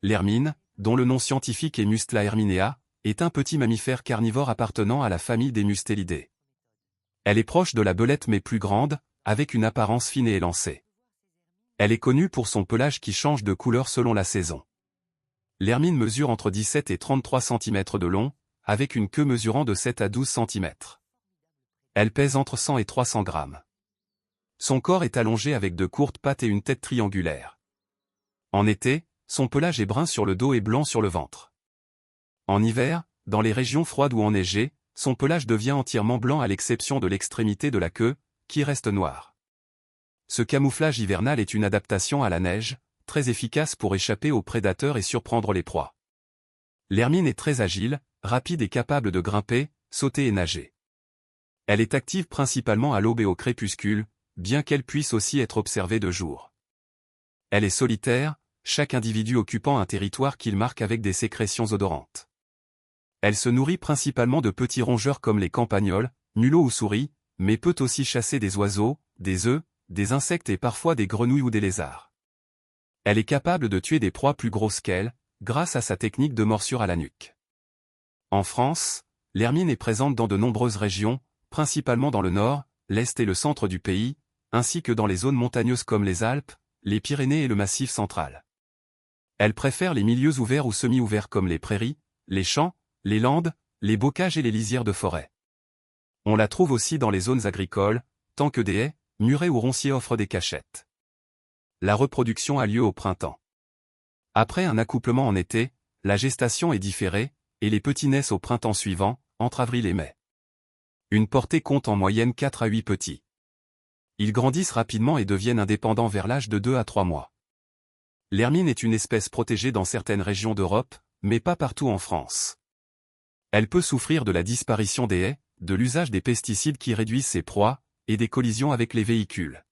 L'hermine, dont le nom scientifique est Mustela herminea, est un petit mammifère carnivore appartenant à la famille des Mustelidae. Elle est proche de la belette mais plus grande, avec une apparence fine et élancée. Elle est connue pour son pelage qui change de couleur selon la saison. L'hermine mesure entre 17 et 33 cm de long, avec une queue mesurant de 7 à 12 cm. Elle pèse entre 100 et 300 grammes. Son corps est allongé avec de courtes pattes et une tête triangulaire. En été, son pelage est brun sur le dos et blanc sur le ventre. En hiver, dans les régions froides ou enneigées, son pelage devient entièrement blanc à l'exception de l'extrémité de la queue, qui reste noire. Ce camouflage hivernal est une adaptation à la neige, très efficace pour échapper aux prédateurs et surprendre les proies. L'hermine est très agile, rapide et capable de grimper, sauter et nager. Elle est active principalement à l'aube et au crépuscule, bien qu'elle puisse aussi être observée de jour. Elle est solitaire, chaque individu occupant un territoire qu'il marque avec des sécrétions odorantes. Elle se nourrit principalement de petits rongeurs comme les campagnols, mulots ou souris, mais peut aussi chasser des oiseaux, des œufs, des insectes et parfois des grenouilles ou des lézards. Elle est capable de tuer des proies plus grosses qu'elle, grâce à sa technique de morsure à la nuque. En France, l'hermine est présente dans de nombreuses régions, principalement dans le nord, l'est et le centre du pays, ainsi que dans les zones montagneuses comme les Alpes, les Pyrénées et le Massif central. Elle préfère les milieux ouverts ou semi-ouverts comme les prairies, les champs, les landes, les bocages et les lisières de forêt. On la trouve aussi dans les zones agricoles, tant que des haies, murets ou ronciers offrent des cachettes. La reproduction a lieu au printemps. Après un accouplement en été, la gestation est différée, et les petits naissent au printemps suivant, entre avril et mai. Une portée compte en moyenne 4 à 8 petits. Ils grandissent rapidement et deviennent indépendants vers l'âge de 2 à 3 mois. L'hermine est une espèce protégée dans certaines régions d'Europe, mais pas partout en France. Elle peut souffrir de la disparition des haies, de l'usage des pesticides qui réduisent ses proies, et des collisions avec les véhicules.